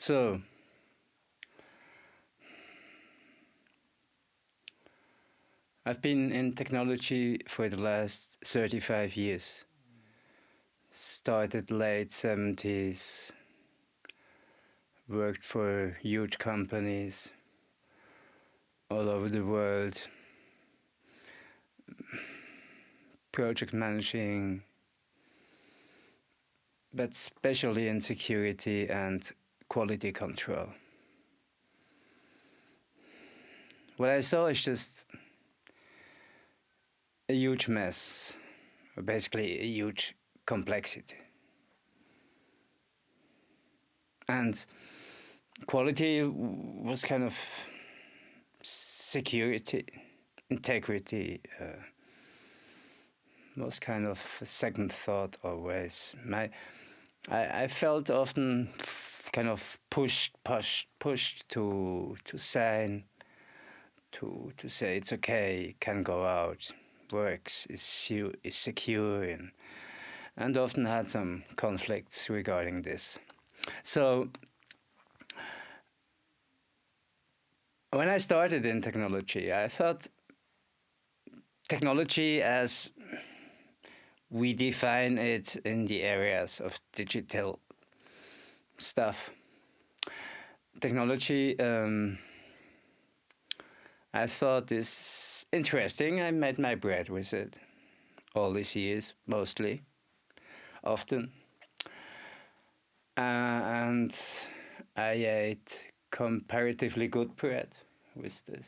So, I've been in technology for the last 35 years. Started late 70s, worked for huge companies all over the world, project managing, but especially in security and quality control. What I saw is just a huge mess, or basically a huge complexity. And quality was kind of security, integrity, was kind of a second thought always. I felt often kind of pushed to sign, to say it's okay, can go out, works, is secure, and often had some conflicts regarding this. So when I started in technology, I thought technology as we define it in the areas of digital stuff. Technology, I thought is interesting. I made my bread with it all these years, mostly, often. And I ate comparatively good bread with this.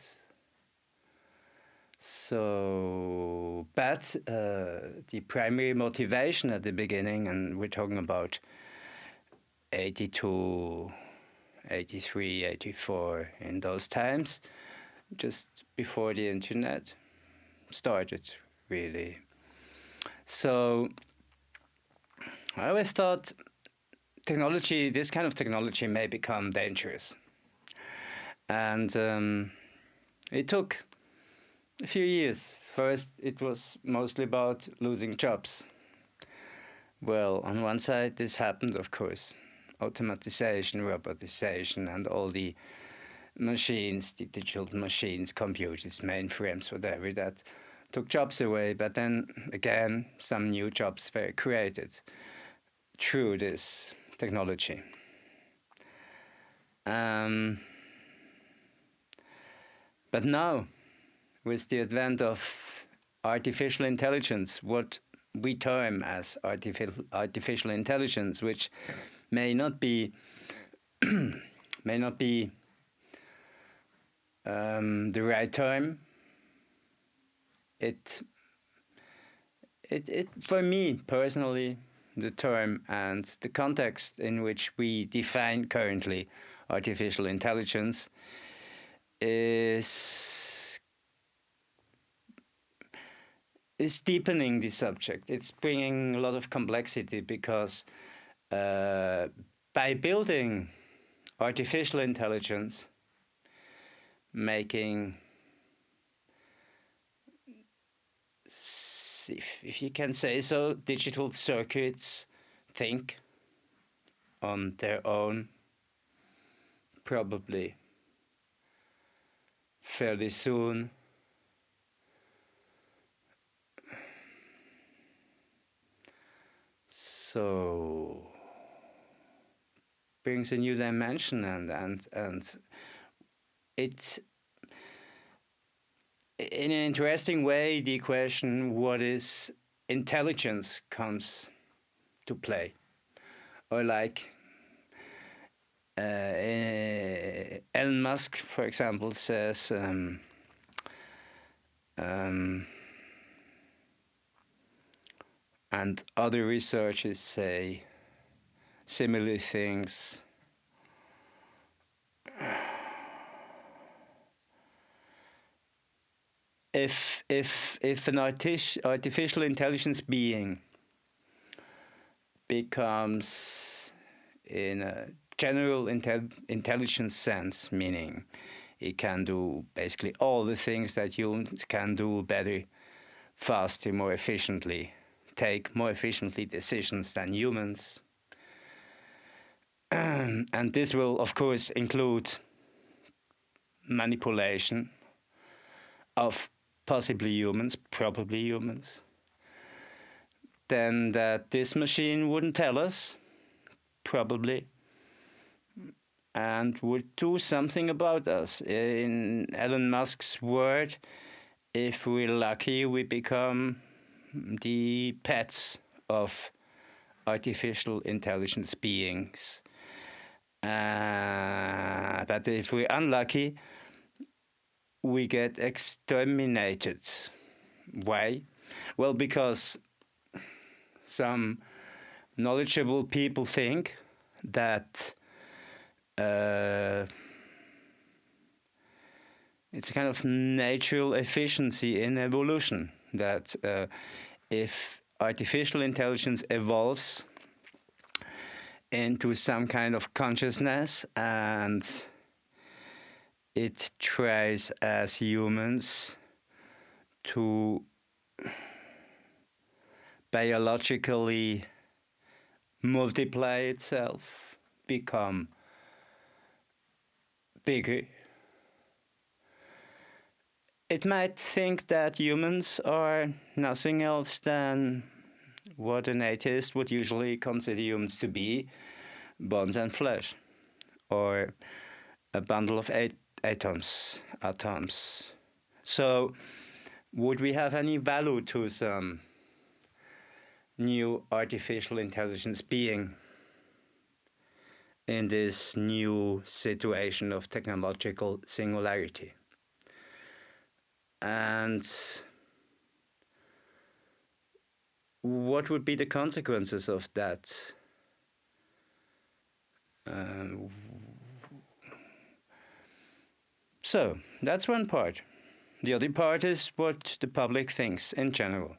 So, but the primary motivation at the beginning, and we're talking about 82, 83, 84, in those times, just before the internet started, really. So, I always thought this kind of technology may become dangerous. And it took a few years. First, it was mostly about losing jobs. Well, on one side, this happened, of course. Automatization, robotization, and all the machines, the digital machines, computers, mainframes, whatever, that took jobs away. But then, again, some new jobs were created through this technology. But now, with the advent of artificial intelligence, what we term as artificial intelligence, which may not be the right term. It for me personally, the term and the context in which we define currently artificial intelligence is deepening the subject. It's bringing a lot of complexity because by building artificial intelligence, making, if you can say so, digital circuits think on their own, probably fairly soon. So brings a new dimension, and it, in an interesting way, the question what is intelligence comes to play. Or like Elon Musk, for example, says and other researchers say similar things. If an artificial intelligence being becomes in a general intelligence sense, meaning it can do basically all the things that humans can do better, faster, more efficiently, take more efficiently decisions than humans, And this will, of course, include manipulation of possibly humans, probably humans, then that this machine wouldn't tell us, probably, and would do something about us. In Elon Musk's word, if we're lucky, we become the pets of artificial intelligence beings. But if we're unlucky, we get exterminated. Why? Well, because some knowledgeable people think that it's a kind of natural efficiency in evolution, that if artificial intelligence evolves into some kind of consciousness and it tries as humans to biologically multiply itself, become bigger, it might think that humans are nothing else than what an atheist would usually consider humans to be, bones and flesh, or a bundle of atoms. So, would we have any value to some new artificial intelligence being in this new situation of technological singularity? And what would be the consequences of that? So, that's one part. The other part is what the public thinks in general.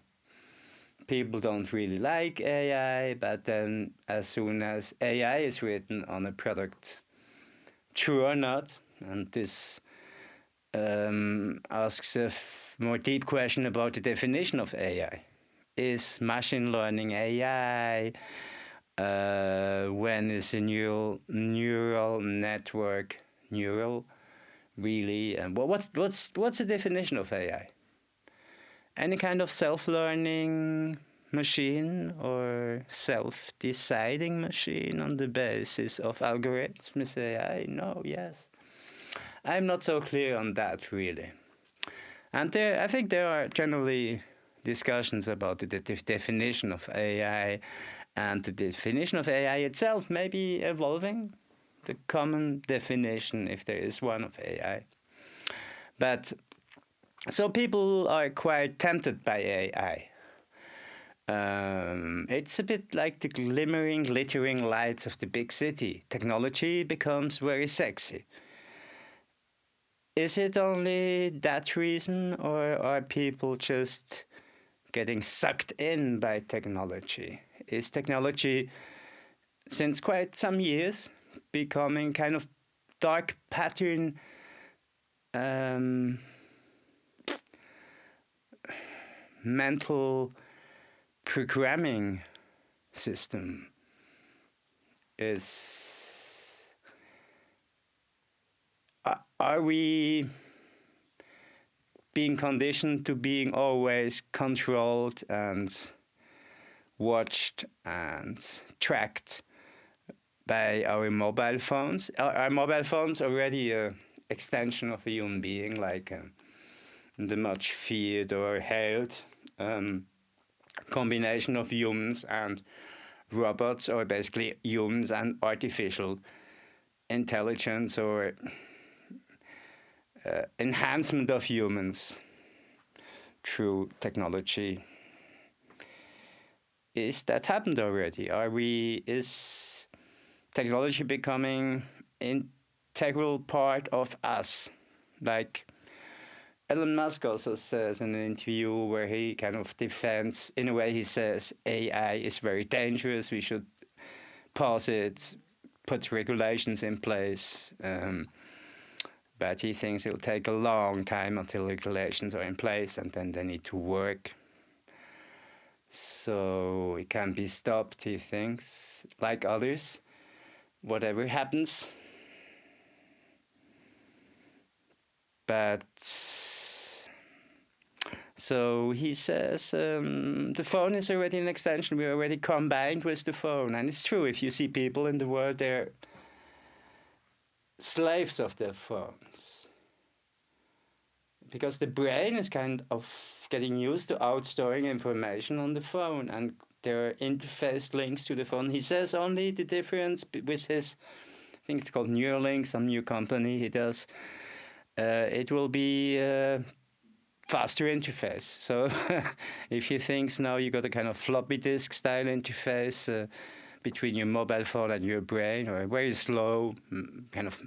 People don't really like AI, but then as soon as AI is written on a product, true or not, and this asks a more deep question about the definition of AI. Is machine learning AI? When is a neural network neural? Really? And what's the definition of AI? Any kind of self-learning machine or self-deciding machine on the basis of algorithms AI? No, yes. I'm not so clear on that, really. And I think there are generally discussions about the definition of AI, and the definition of AI itself may be evolving, the common definition, if there is one, of AI. But so people are quite tempted by AI. It's a bit like the glittering lights of the big city. Technology becomes very sexy. Is it only that reason, or are people just getting sucked in by technology? Is technology, since quite some years, becoming kind of dark pattern mental programming system? Are we being conditioned to being always controlled and watched and tracked by our mobile phones? Are mobile phones already an extension of a human being, like the much feared or hailed combination of humans and robots, or basically humans and artificial intelligence, or enhancement of humans through technology? Is that happened already? Is technology becoming integral part of us? Like Elon Musk also says in an interview where he kind of defends, in a way he says, AI is very dangerous, we should pause it, put regulations in place. But he thinks it'll take a long time until regulations are in place, and then they need to work. So it can be stopped, he thinks, like others. whatever happens. But so he says the phone is already an extension. We're already combined with the phone. And it's true, if you see people in the world, they're slaves of their phones. Because the brain is kind of getting used to outstoring information on the phone, and there are interface links to the phone. He says only the difference with his, I think it's called Neuralink, some new company he does, it will be faster interface. So if you think now you got a kind of floppy disk style interface between your mobile phone and your brain, or a very slow kind of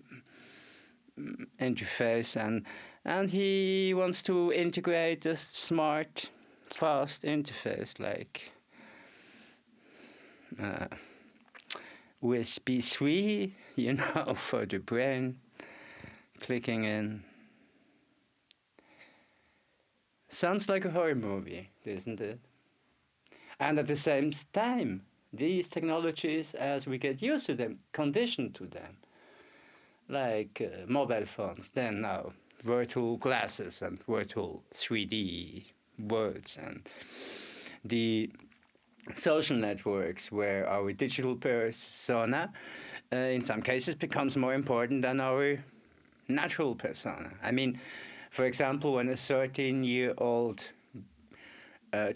interface, and he wants to integrate a smart, fast interface like USB 3, for the brain, clicking in. Sounds like a horror movie, doesn't it? And at the same time, these technologies, as we get used to them, conditioned to them, like mobile phones, then now virtual glasses and virtual 3D worlds, and the social networks where our digital persona in some cases becomes more important than our natural persona. I mean, for example, when a 13-year-old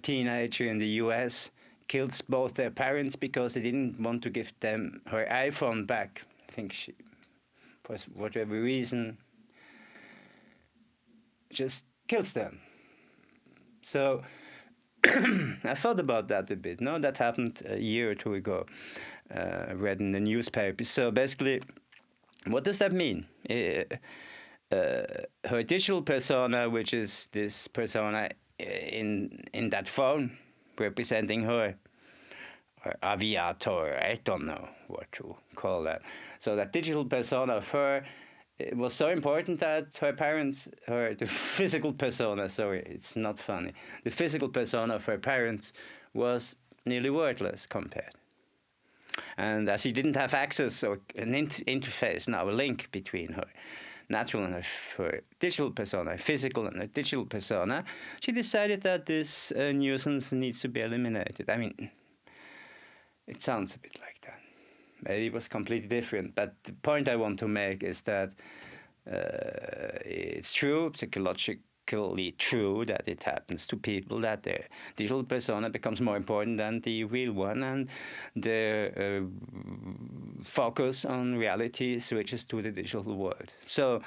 teenager in the US kills both their parents because they didn't want to give them her iPhone back, I think she, for whatever reason, just kills them. So I thought about that a bit. No, that happened a year or two ago. Read in the newspaper. So basically, what does that mean? Her digital persona, which is this persona in that phone, representing her, or aviator, I don't know what to call that. So that digital persona of her, it was so important that her parents, the physical persona, sorry, it's not funny, the physical persona of her parents was nearly worthless compared. And as she didn't have access or an interface, now a link between her natural and her digital persona, physical and her digital persona, she decided that this nuisance needs to be eliminated. I mean, it sounds a bit like that. Maybe it was completely different, but the point I want to make is that it's true, psychologically true, that it happens to people that their digital persona becomes more important than the real one, and their focus on reality switches to the digital world. So,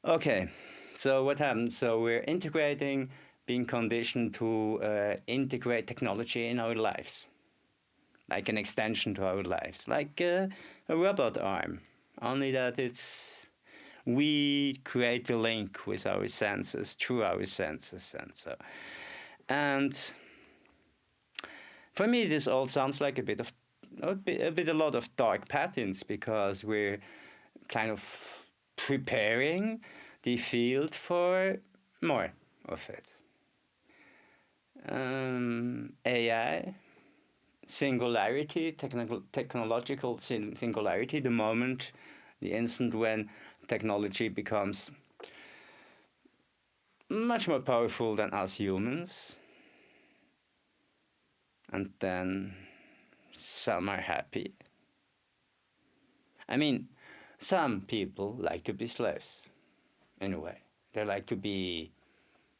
okay, so what happens? So we're integrating, being conditioned to integrate technology in our lives, like an extension to our lives, like a robot arm, only that we create a link with our senses, through our senses, and so. And for me, this all sounds like a lot of dark patterns, because we're kind of preparing the field for more of it. AI, singularity, technological singularity, the instant when technology becomes much more powerful than us humans, and then some are happy. I mean, some people like to be slaves, in a way. They like to be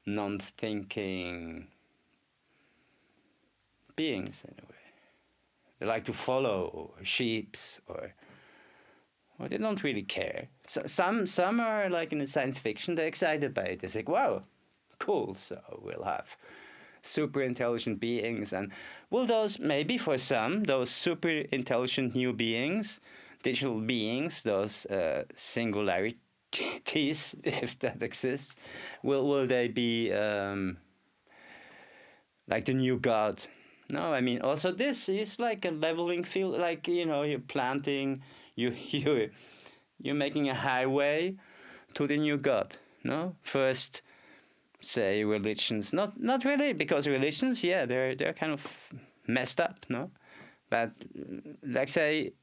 non-thinking beings, in a way. They like to follow sheeps, or they don't really care. So some are like in the science fiction, they're excited by it. They say, wow, cool, so we'll have super intelligent beings. And will those, maybe for some, those super intelligent new beings, digital beings, those singularities, if that exists, will they be like the new god? No, I mean, also this is like a leveling field, like, you're planting, you're making a highway to the new god. No, first, say religions, not really, because religions, yeah, they're kind of messed up, no, but like say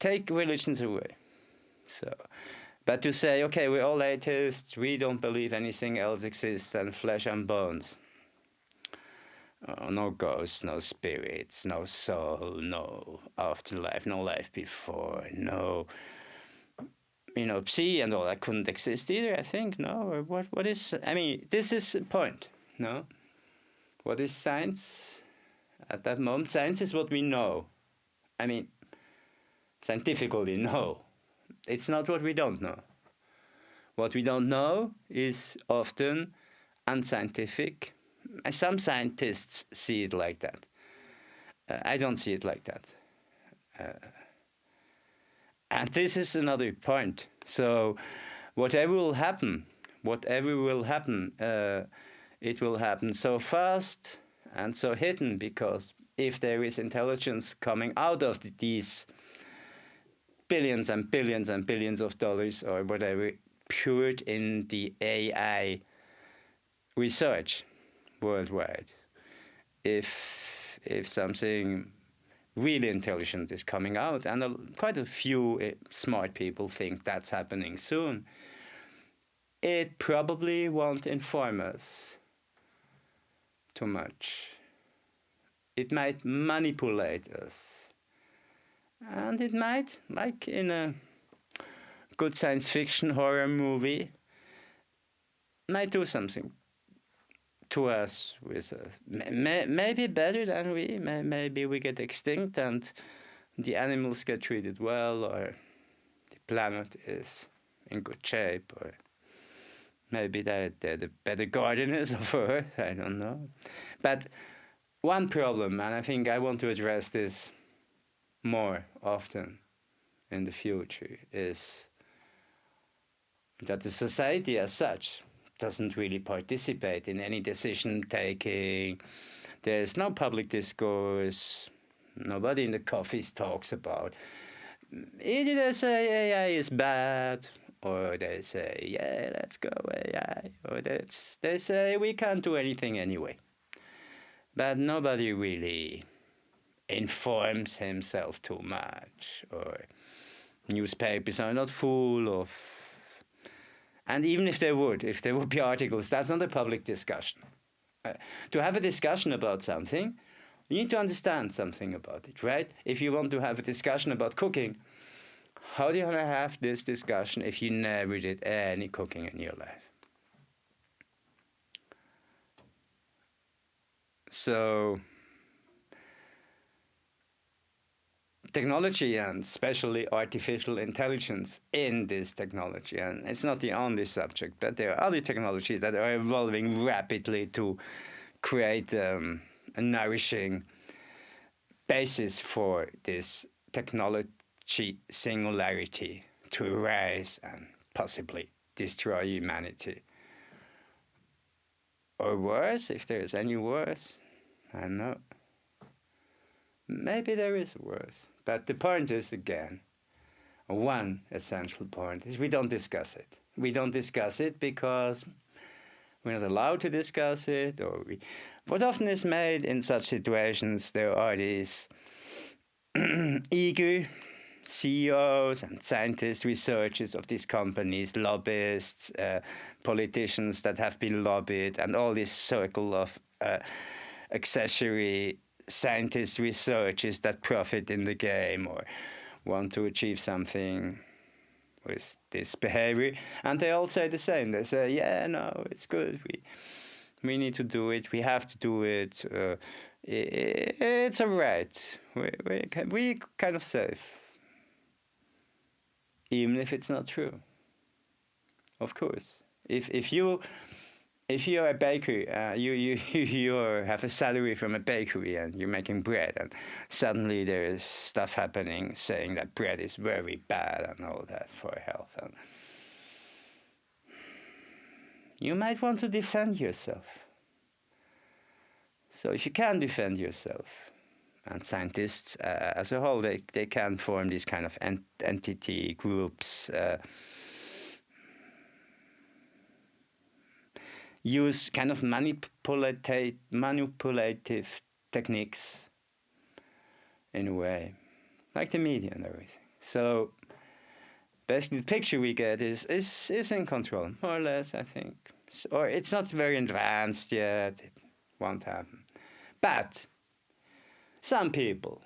take religions away. So, but to say, okay, we're all atheists, we don't believe anything else exists than flesh and bones. No ghosts, no spirits, no soul, no afterlife, no life before, no, psi and all that couldn't exist either, I think, no? Or what is, this is the point, no? What is science? At that moment, science is what we know. Scientifically, no. It's not what we don't know. What we don't know is often unscientific. Some scientists see it like that. I don't see it like that. And this is another point. So whatever will happen, it will happen so fast and so hidden, because if there is intelligence coming out of these billions and billions and billions of dollars or whatever poured in the AI research worldwide, if something really intelligent is coming out, and quite a few smart people think that's happening soon, it probably won't inform us too much. It might manipulate us. And it might, like in a good science fiction horror movie, might do something to us with maybe better than we. Maybe we get extinct and the animals get treated well, or the planet is in good shape, or maybe they're the better gardeners of Earth, I don't know. But one problem, and I think I want to address this more often in the future, is that the society as such doesn't really participate in any decision taking. There's no public discourse. Nobody in the coffees talks about. Either they say AI is bad, or they say, yeah, let's go AI, or they say we can't do anything anyway. But nobody really informs himself too much, or newspapers are not full of. And even if there would be articles, that's not a public discussion. To have a discussion about something, you need to understand something about it, right? If you want to have a discussion about cooking, how do you want to have this discussion if you never did any cooking in your life? So technology, and especially artificial intelligence in this technology, and it's not the only subject, but there are other technologies that are evolving rapidly to create a nourishing basis for this technology singularity to rise and possibly destroy humanity. Or worse, if there is any worse, I don't know. Maybe there is worse. But the point is, again, one essential point is we don't discuss it. We don't discuss it because we're not allowed to discuss it. What often is made in such situations, there are these eager CEOs and scientists, researchers of these companies, lobbyists, politicians that have been lobbied, and all this circle of accessory scientists, researchers that profit in the game or want to achieve something with this behavior. And they all say the same. They say, yeah, no, it's good. We need to do it. We have to do it. It's all right. We're kind of safe. Even if it's not true. Of course. If you're a baker, you have a salary from a bakery and you're making bread, and suddenly there is stuff happening saying that bread is very bad and all that for health, and you might want to defend yourself. So if you can defend yourself, and scientists as a whole, they can form these kind of entity groups, use kind of manipulative techniques in a way, like the media and everything. So basically, the picture we get is in control, more or less, I think. Or it's not very advanced yet. It won't happen. But some people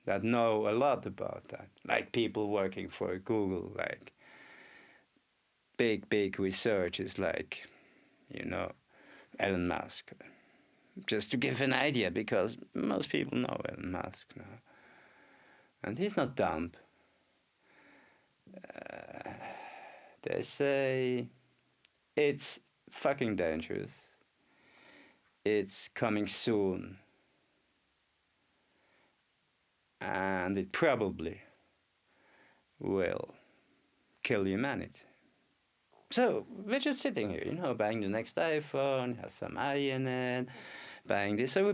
that know a lot about that, like people working for Google, like big researchers, like, Elon Musk. Just to give an idea, because most people know Elon Musk now. And he's not dumb. They say it's fucking dangerous. It's coming soon. And it probably will kill humanity. So we're just sitting here, buying the next iPhone, has some AI in it, buying this. So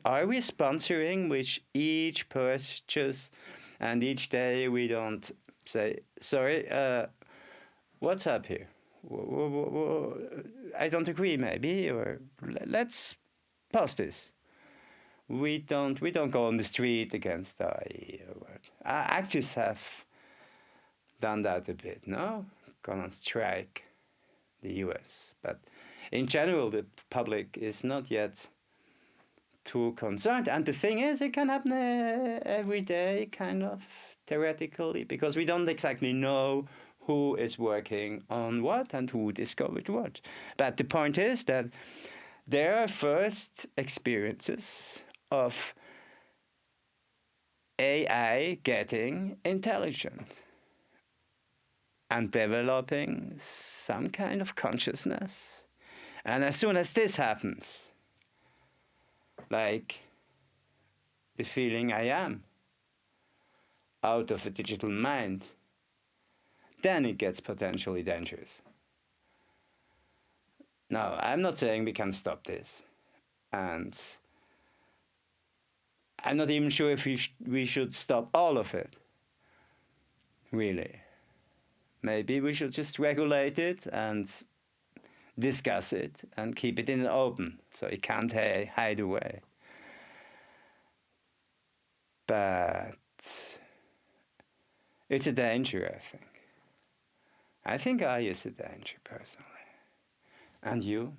are we sponsoring with each purchase, and each day we don't say, sorry, what's up here? I don't agree, maybe, or let's pause this. We don't go on the street against AI. Actors have done that a bit, no? Gone on strike, the US. But in general, the public is not yet too concerned. And the thing is, it can happen every day, kind of, theoretically, because we don't exactly know who is working on what and who discovered what. But the point is that there are first experiences of AI getting intelligent and developing some kind of consciousness. And as soon as this happens, like the feeling I am out of a digital mind, then it gets potentially dangerous. Now, I'm not saying we can stop this. And I'm not even sure if we should stop all of it. Really. Maybe we should just regulate it and discuss it and keep it in the open so it can't hide away. But it's a danger, I think. I think I is a danger, personally. And you?